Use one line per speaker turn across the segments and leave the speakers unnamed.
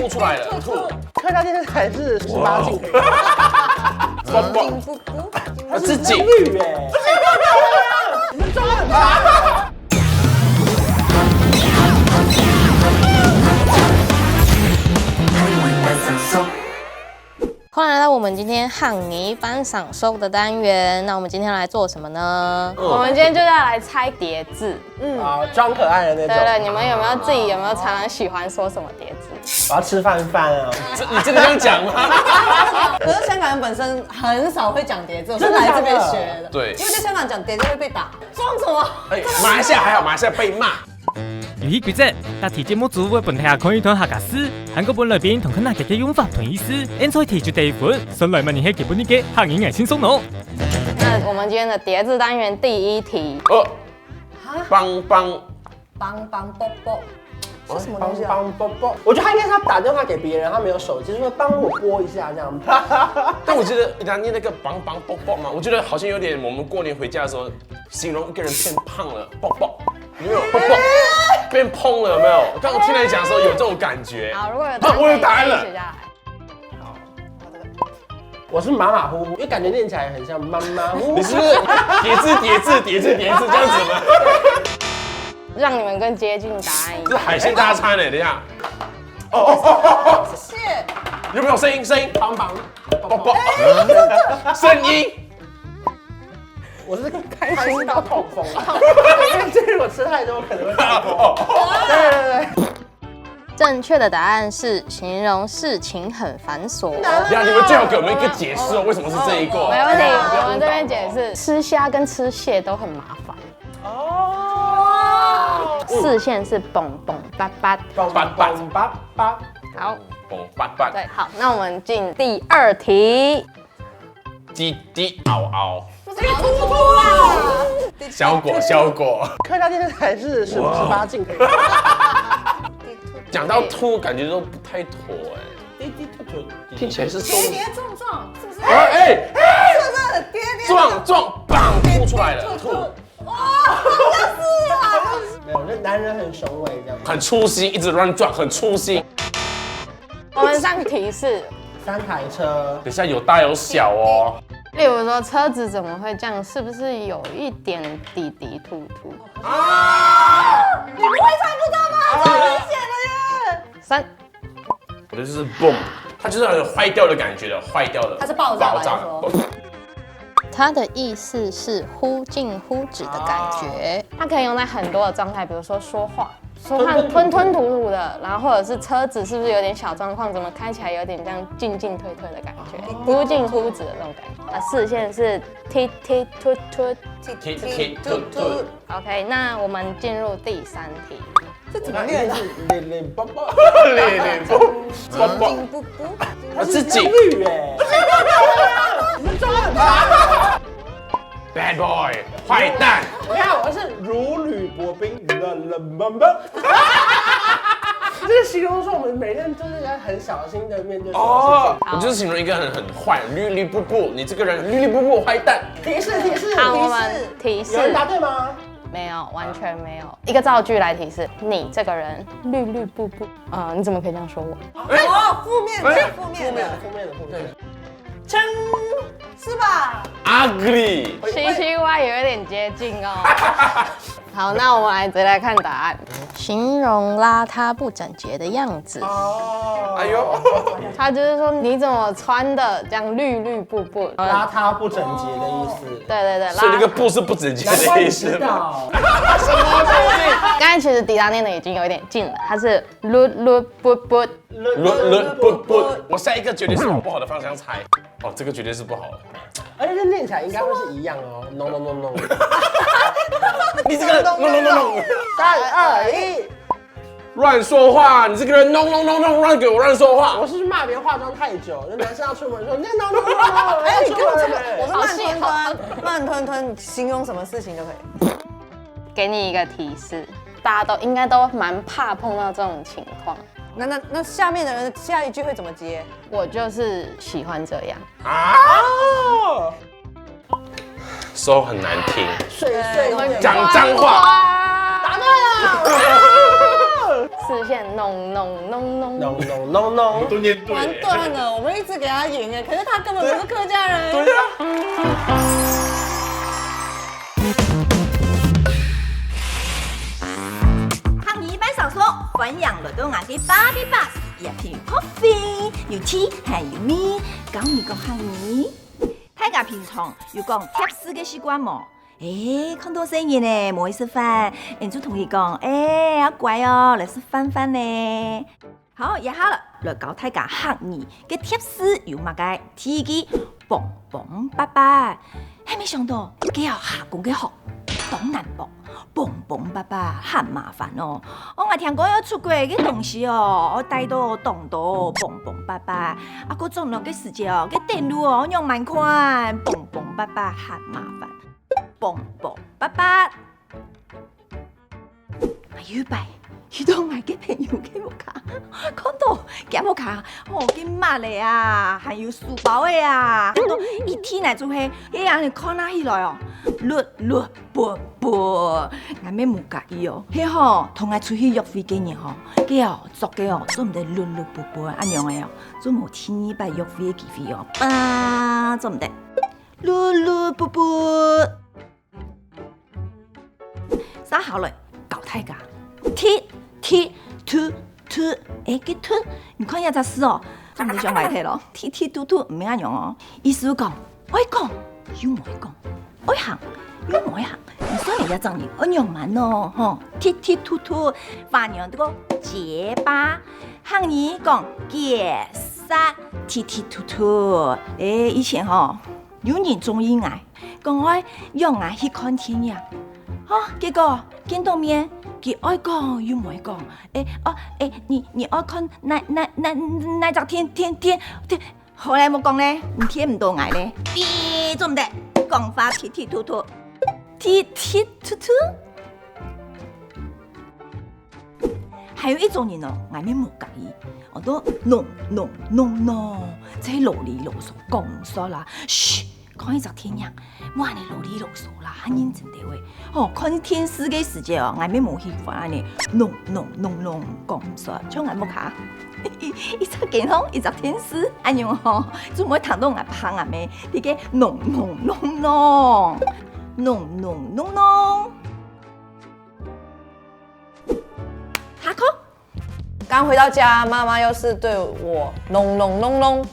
吐出来了，吐。
客家电视台是18禁。
紧不不，是紧。
绿哎，你们抓很大。
欢迎来到我们今天汉泥班赏收的单元。那我们今天来做什么呢？我们今天就要来猜叠字。
啊，装可爱的那种。
对，你们有没有自己常常喜欢说什么叠字？
我要吃饭啊！
你真的这样讲吗？
可是香港人本身很少会讲叠字，我是来这边学的。
对，
因为在香港讲叠字会被打，装什么？
马來西亞還好，馬來西亞被罵。
遊戲規則：答題節目組會本題下可以同下格斯，韓國本裏邊同佢那嘅嘅用法同意思，因此題絕對款，順來問你係基本啲嘅漢語輕鬆喏。
那我们今天的叠字单元第一题，
邦邦
啵啵，是什么东西啊？
帮啵啵，我觉得他应该是他打电话给别人，他没有手机，说帮我拨一下这样。
但我觉得你刚念那个邦邦啵啵嘛，我觉得好像有点我们过年回家的时候，形容一个人变胖了，啵啵，有没有？啵啵，变蓬了，有没有？刚刚听你讲的时候有这种感觉。
好，如果有
我有答案了。
写下来。
我是马马虎虎，因为感觉念起来很像妈妈虎。
你是不是叠字这样子吗？
让你们更接近答案一点。
这是海鲜大餐呢，等一下。
谢谢。
有没有声音？
帮帮
啵啵，声音。
我是开心到痛风啊！因为这如果吃太多可能会痛风。对。
正确的答案是形容事情很繁琐。
等下你们最好给我们一个解释哦，为什么是这一个？
没问题，我们这边解释，吃虾跟吃蟹都很麻烦。四线是蹦蹦叭叭，
叭。
好，
蹦叭叭。
对，好，那我们进第二题。
滴滴嗷嗷，
这个秃啦！
效果。
客家电视台是18禁可以。
讲到秃，感觉都不太妥哎。
滴滴突突，
听起来是
跌跌撞撞，是不是？
哎，
是跌跌
撞，棒，吐出来了，吐。
哇，好像是啊。
没有，这男人很雄伟这样。
很粗心，一直乱撞，很粗心。
我们上提示，
3台车，
等一下有大有小哦。
例如说车子怎么会这样？是不是有一点滴滴突突？
你不会猜不到吗？超明显的耶。
三，
我的就是嘣，它就是很坏掉的感觉的，坏掉的。
它是爆炸吧？
它的意思是忽近忽止的感觉，它可以用在很多的状态，比如说说话吞吞吐吐的，然后或者是车子是不是有点小状况，怎么开起来有点这样进退的感觉，忽近忽止的那种感觉。视线是踢踢突突。
踢突突。
OK， 那我们进入第三题。
这怎么念的？
脸啵啵，
脸啵啵，
紧不不，
它是紧。
绿哎，你们抓很大。
Bad boy， 坏蛋。
我看我是如履薄冰，冷邦邦。这个形容说我们每天就是要很小心的面对。
哦，我就是形容一个人很坏，绿绿布布，你这个人绿绿布布坏蛋。
提示。
好，我们提示。
有人答对吗？
没有，完全没有。一个造句来提示你这个人绿绿布布啊，你怎么可以这样说我？
哦，负面的，
真
是吧
Ugly，
西西歪有一点接近哦。好，那我们来直接来看答案。形容邋遢不整洁的样子。
哦，
哎呦，
他就是说你怎么穿的这样绿绿布布，
邋遢不整洁的意思。
对，
所以那个布是不整洁的意思。
知道。
什么东西？
刚才其实迪达念的已经有一点近了，它是噜噜布布。
不，我下一个绝对是往不好的方向猜。哦，这个绝对是不好的。
而且这念起来应该会是一样哦。No。
你这个人 no，
3、2、1，
乱说话！你这个人 no， 乱给我乱说话！
我是去骂别人化妆太久，就男生要出门说no，
哎，你跟我这个，
门
我是慢吞吞，形容什么事情都可以。
给你一个提示，大家都应该都蛮怕碰到这种情况。
那下面的人下一句会怎么接？
我就是喜欢这样。
啊！说很难听，
碎
讲脏话。
答对了。
视线弄弄弄弄。
no no no no，
都念对。
完蛋了，我们一直给他赢哎，可是他根本不是客家人。
对啊。
汉语一般少说，分享了都眼嘅巴比巴，也譬如 coffee， 有 tea 还有米，講你個漢語。大家平常有講貼士嘅習慣冇？看到生日呢，冇去食飯，你就同佢講，好乖哦，嚟食飯飯呢。好，也好了，來教大家漢語嘅貼士有乜嘅？第一句，蹦蹦巴巴，係咪想到佢有下工嘅學？東南部蹦蹦巴巴很麻煩哦。我聽講有出國嘅東西哦，我帶到東島蹦蹦巴巴，啊個種落嘅時間哦，嘅電路哦用慢寬，蹦蹦巴巴很麻煩，蹦蹦巴巴。預備。遇到我嘅朋友嘅木卡，看到嘅木卡，嘅乜嚟啊？還有書包嘅啊，看到一天嚟做係，你看哪起來哦？律啵，我咩冇介意哦。迄吼同我出去約會嘅人吼，佢哦作嘅哦，做唔得律啵安樣嘅哦，做冇天一拜約會嘅機會哦，做唔得律啵。三好嚟搞大家。T 個吞，你看一隻詩哦，我唔係想埋題咯。T 唔明啱用哦，意思講，愛講又唔愛講，愛行又唔愛行，你說你一陣你愛用慢咯，吼 T 反而這個結巴，漢語講結殺 T， 以前吼有人中意愛，講愛用愛去看天呀，結果見到面。佢愛講又唔愛講，你愛看那隻天，後來冇講咧，你聽唔到我咧，做唔得，講法T，還有一種人哦，我咩冇介意，我都弄，即係囉里囉嗦講咗啦，噓。看一隻天樣，我係囉里囉嗦啦，很認真地喂。看天師嘅時節哦，我咩冇喜歡呢？弄講唔錯，將我木卡，一隻健康，一隻天師，安樣吼，做乜談到我胖啊咩？你嘅弄。下課。
剛回到家，媽媽又是對我弄。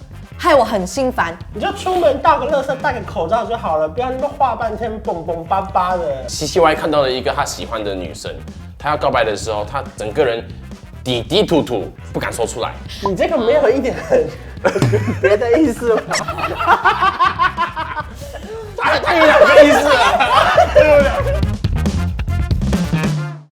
害我很心煩，
你就出門倒個垃圾，戴個口罩就好了，不要那麼畫半天蹦蹦巴巴的。
西西歪看到了一個他喜歡的女生，他要告白的時候，他整個人低吐，不敢說出來。
你這個沒有一點別的意思嗎？
他